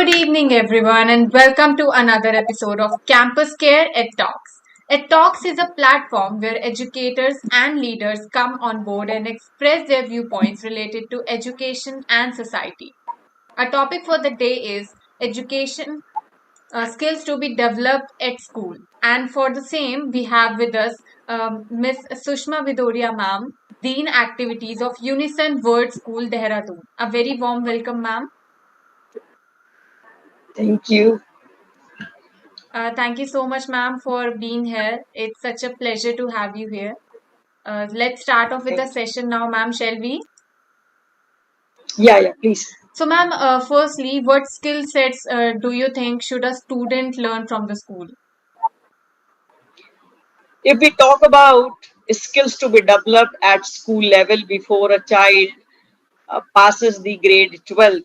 Good evening, everyone, and welcome to another episode of CampusCare Edtalks. Edtalks is a platform where educators and leaders come on board and express their viewpoints related to education and society. Our topic for the day is education skills to be developed at school. And for the same, we have with us Miss Sushma Vidoria, ma'am, Dean Activities of Unison Word School, Dehradun. A very warm welcome, ma'am. Thank you. Thank you so much, ma'am, for being here. It's such a pleasure to have you here. Let's start off with the Thank you. session now, ma'am, shall we? Yeah, please. So, ma'am, firstly, what skill sets do you think should a student learn from the school? If we talk about skills to be developed at school level before a child passes the grade 12,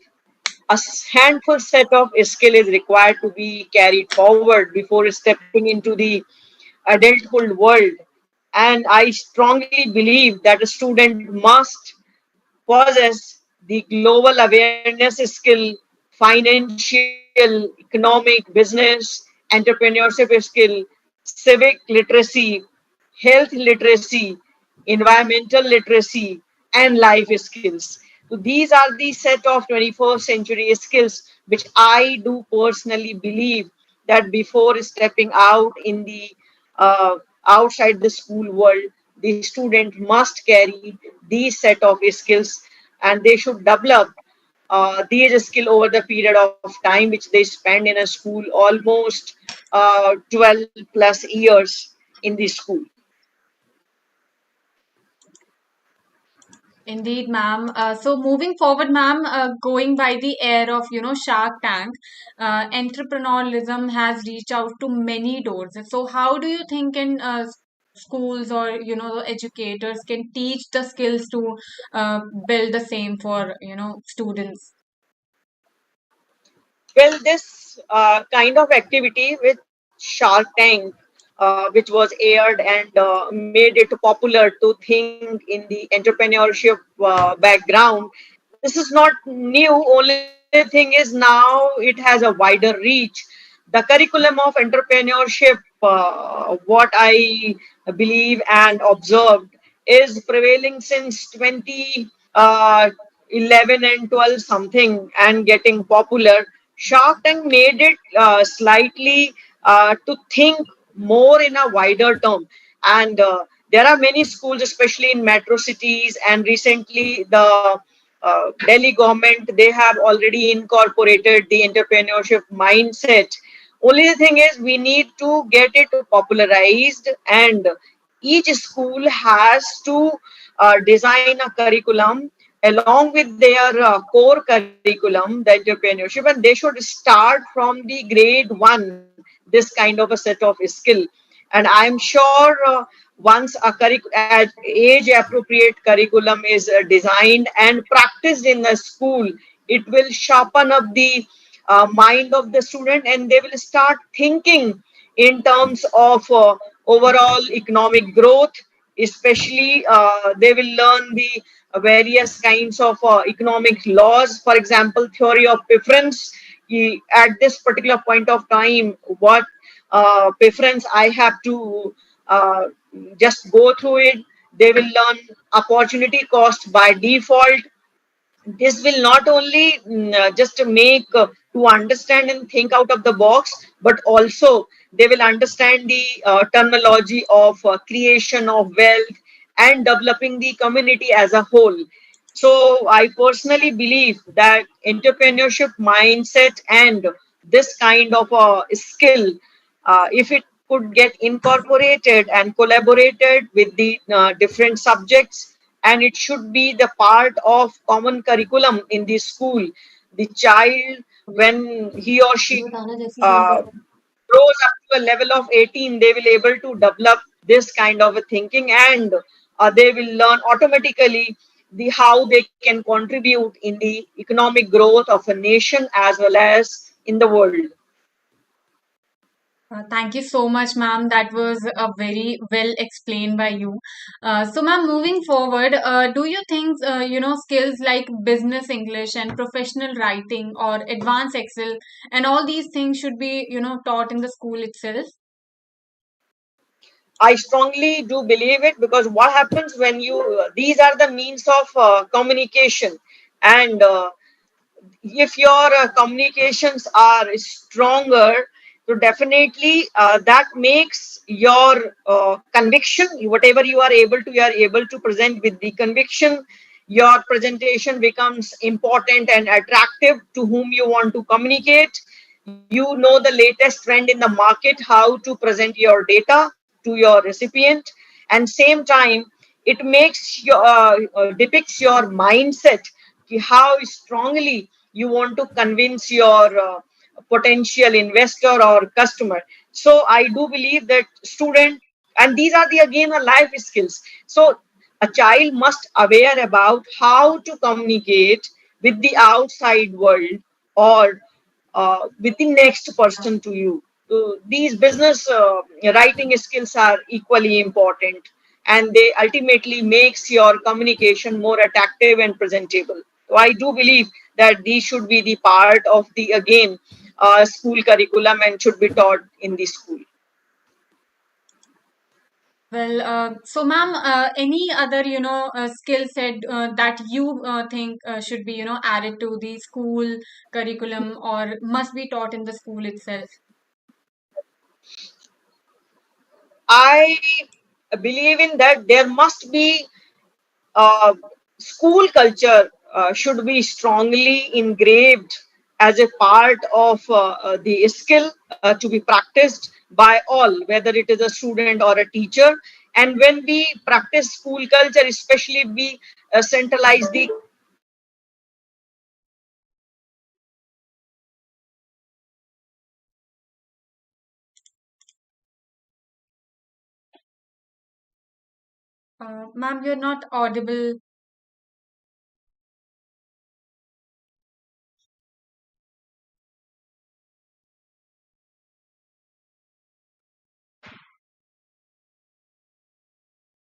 handful set of skill is required to be carried forward before stepping into the adulthood world. And I strongly believe that a student must possess the global awareness skill, financial, economic, business, entrepreneurship skill, civic literacy, health literacy, environmental literacy, and life skills. So these are the set of 21st century skills which I do personally believe that before stepping out in the outside the school world, the student must carry these set of skills and they should develop these skills over the period of time which they spend in a school almost 12 plus years in the school. Indeed, ma'am. So moving forward, ma'am, going by the air of Shark Tank, entrepreneurialism has reached out to many doors. So how do you think in schools or educators can teach the skills to build the same for students? Well, this kind of activity with Shark Tank, which was aired and made it popular to think in the entrepreneurship background, this is not new. Only thing is now it has a wider reach. The curriculum of entrepreneurship, what I believe and observed, is prevailing since 2011 and 12 something and getting popular. Shark Tank made it slightly to think more in a wider term. And there are many schools, especially in metro cities, and recently the Delhi government, they have already incorporated the entrepreneurship mindset. Only the thing is, we need to get it popularized, and each school has to design a curriculum along with their core curriculum, the entrepreneurship, and they should start from the grade one this kind of a set of skill. And I'm sure once a age appropriate curriculum is designed and practiced in the school, it will sharpen up the mind of the student and they will start thinking in terms of overall economic growth, especially they will learn the various kinds of economic laws, for example theory of preference. At this particular point of time, what preference I have to just go through it. They will learn opportunity cost by default. This will not only just make to understand and think out of the box, but also they will understand the terminology of creation of wealth and developing the community as a whole. So I personally believe that entrepreneurship mindset and this kind of a skill, if it could get incorporated and collaborated with the different subjects, and it should be the part of common curriculum in the school. The child, when he or she grows up to a level of 18, they will able to develop this kind of a thinking, and they will learn automatically the how they can contribute in the economic growth of a nation as well as in the world. Thank you so much, ma'am. That was a very well explained by you. So, ma'am, moving forward, do you think skills like business English and professional writing or advanced Excel and all these things should be taught in the school itself? I strongly do believe it, because what happens when these are the means of communication, and if your communications are stronger, so definitely that makes your conviction, whatever you are able to present with the conviction. Your presentation becomes important and attractive to whom you want to communicate. You know the latest trend in the market, how to present your data to your recipient, and same time it makes your depicts your mindset, how strongly you want to convince your potential investor or customer. So I do believe that student, and these are the again a life skills. So a child must aware about how to communicate with the outside world, or with the next person to you. So these business writing skills are equally important, and they ultimately makes your communication more attractive and presentable. So I do believe that these should be the part of the again school curriculum and should be taught in the school. Well, so ma'am, any other skill set that you think should be added to the school curriculum or must be taught in the school itself? I believe in that there must be school culture should be strongly engraved as a part of the skill to be practiced by all, whether it is a student or a teacher. And when we practice school culture, especially we centralize the Ma'am, you're not audible.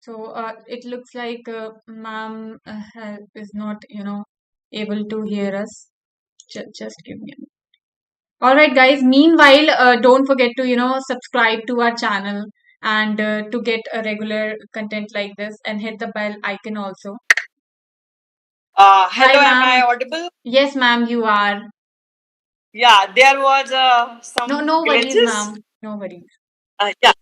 So it looks like ma'am is not, able to hear us. Just give me a minute. All right, guys. Meanwhile, don't forget to, subscribe to our channel and to get a regular content like this and hit the bell icon also. Hi, hello, am I ma'am. audible? Yes, ma'am, you are. Yeah, there was No, some no worries, glitches. ma'am. No worries. Yeah.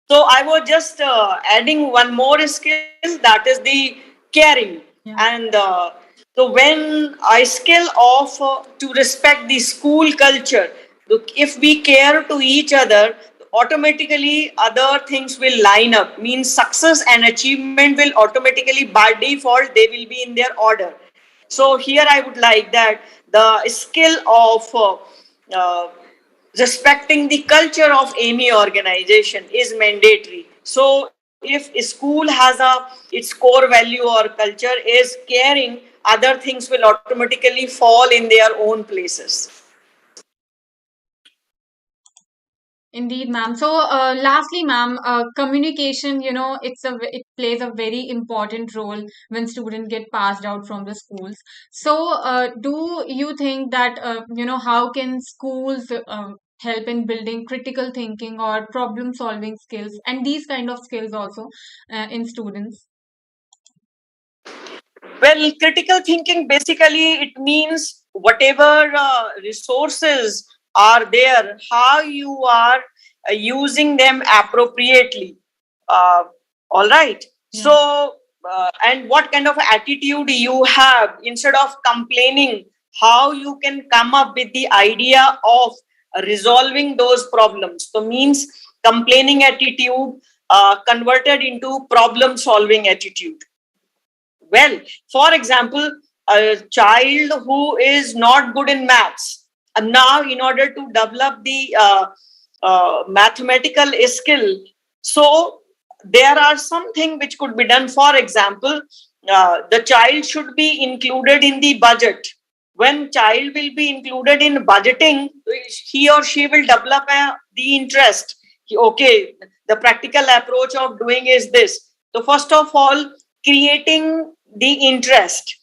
So I was just adding one more skill, that is the caring. Yeah. And so when I skill of to respect the school culture, look, if we care to each other, automatically other things will line up. Means success and achievement will automatically by default they will be in their order. So here I would like that the skill of uh, respecting the culture of any organization is mandatory. So if a school has its core value or culture is caring, other things will automatically fall in their own places. Indeed, ma'am. So, lastly, ma'am, communication, it plays a very important role when students get passed out from the schools. So, do you think that, how can schools help in building critical thinking or problem solving skills and these kind of skills also in students? Well, critical thinking basically it means whatever resources are there, how you are using them appropriately. Uh, all right. Yeah. So, and what kind of attitude you have instead of complaining, how you can come up with the idea of resolving those problems. So, means complaining attitude converted into problem solving attitude. Well, for example, a child who is not good in maths, and now in order to develop the mathematical skill, so there are something which could be done. For example, the child should be included in the budget when child will be included in budgeting, he or she will develop the interest. Okay, the practical approach of doing is this. So first of all, creating the interest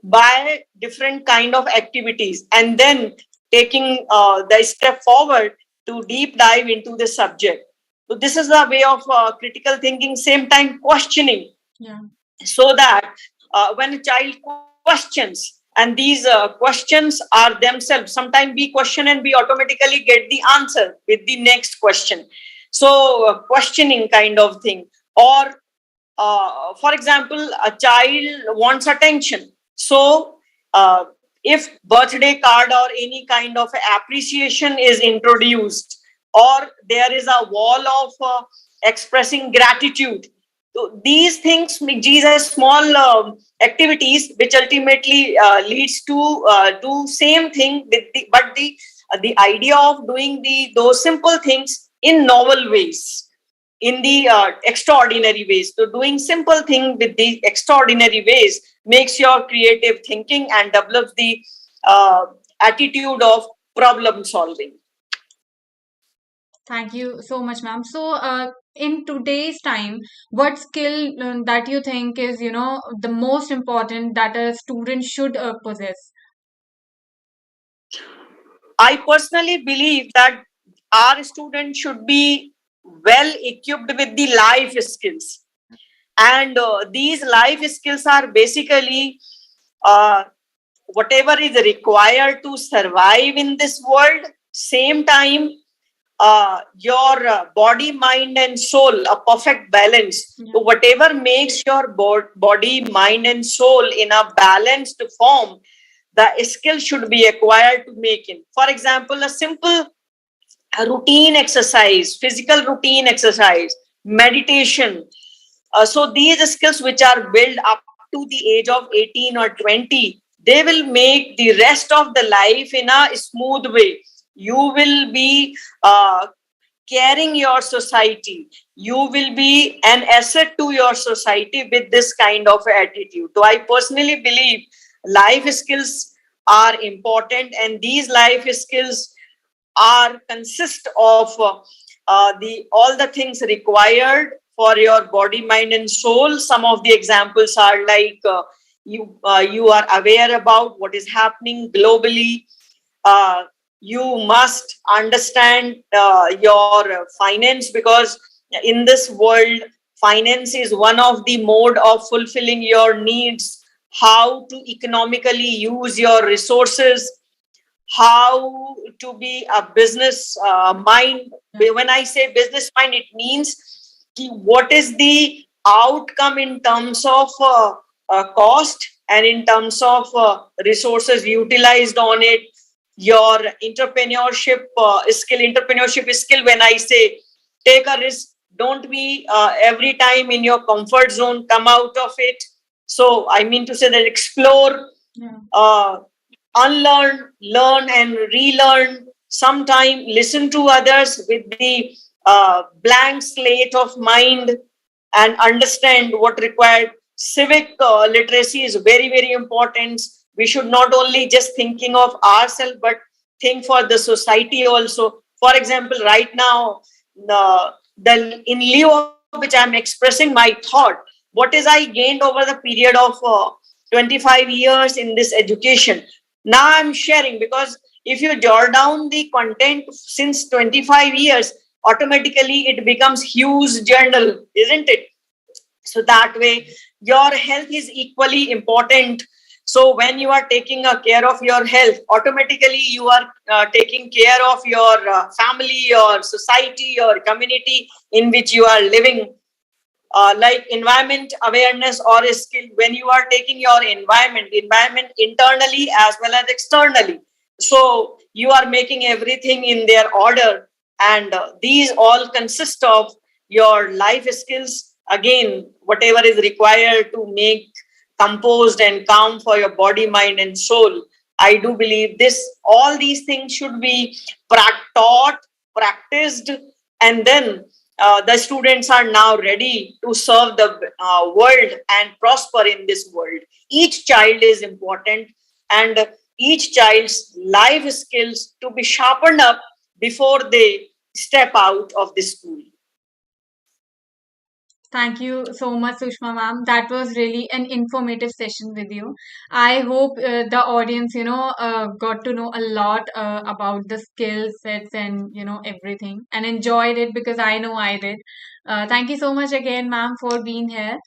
by different kind of activities, and then taking the step forward to deep dive into the subject. So this is the way of critical thinking, same time questioning. Yeah. So that when a child questions, and these questions are themselves, sometimes we question and we automatically get the answer with the next question. So questioning kind of thing. Or for example, a child wants attention. So if birthday card or any kind of appreciation is introduced, or there is a wall of expressing gratitude, so these things, these are small activities which ultimately leads to same thing with the idea of doing those simple things in novel ways, in the extraordinary ways. So doing simple thing with the extraordinary ways makes your creative thinking and develops the uh, attitude of problem solving. Thank you so much, ma'am. So, in today's time, what skill that you think is, the most important that a student should possess? I personally believe that our students should be well equipped with the life skills. And these life skills are basically uh, whatever is required to survive in this world. Same time, your body, mind, and soul, a perfect balance. Yeah. So whatever makes your body, mind, and soul in a balanced form, the skill should be acquired to make it. For example, a simple routine exercise, physical routine exercise, meditation. So these skills which are built up to the age of 18 or 20, they will make the rest of the life in a smooth way. You will be caring your society. You will be an asset to your society with this kind of attitude. So I personally believe life skills are important, and these life skills are consist of the all the things required for your body, mind, and soul. Some of the examples are like you are aware about what is happening globally. uh, you must understand your finance, because in this world, finance is one of the mode of fulfilling your needs. How to economically use your resources, how to be a business mind. When I say business mind, it means what is the outcome in terms of cost and in terms of resources utilized on it. Your entrepreneurship skill, when I say take a risk, don't be every time in your comfort zone, come out of it. So I mean to say that explore, Yeah. uh, unlearn, learn, and relearn. Sometime listen to others with the blank slate of mind and understand what required. Civic literacy is very, very important. We should not only just thinking of ourselves, but think for the society also. For example, right now, in lieu of which I'm expressing my thought, what is I gained over the period of 25 years in this education. Now I'm sharing, because if you jot down the content since 25 years, automatically it becomes huge journal, isn't it? So that way your health is equally important. So when you are taking a care of your health, automatically you are taking care of your family, your society, your community in which you are living. Like environment awareness or a skill, when you are taking your environment internally as well as externally, so you are making everything in their order. And these all consist of your life skills, again whatever is required to make composed and calm for your body, mind, and soul. I do believe this, all these things should be taught, practiced, and then the students are now ready to serve the world and prosper in this world. Each child is important, and each child's life skills to be sharpened up before they step out of the school. Thank you so much, Sushma ma'am. That was really an informative session with you. I hope the audience, got to know a lot about the skill sets and, everything and enjoyed it because I know I did. Thank you so much again, ma'am, for being here.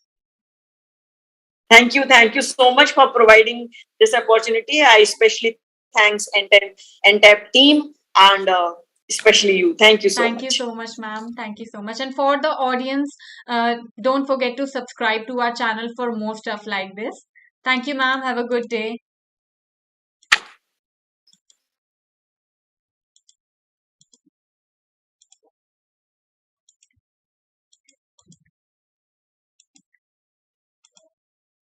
Thank you so much for providing this opportunity. I especially thanks Entab team and especially you. Thank you so Thank you much. so much, ma'am. Thank you so much. And for the audience, don't forget to subscribe to our channel for more stuff like this. Thank you, ma'am. Have a good day.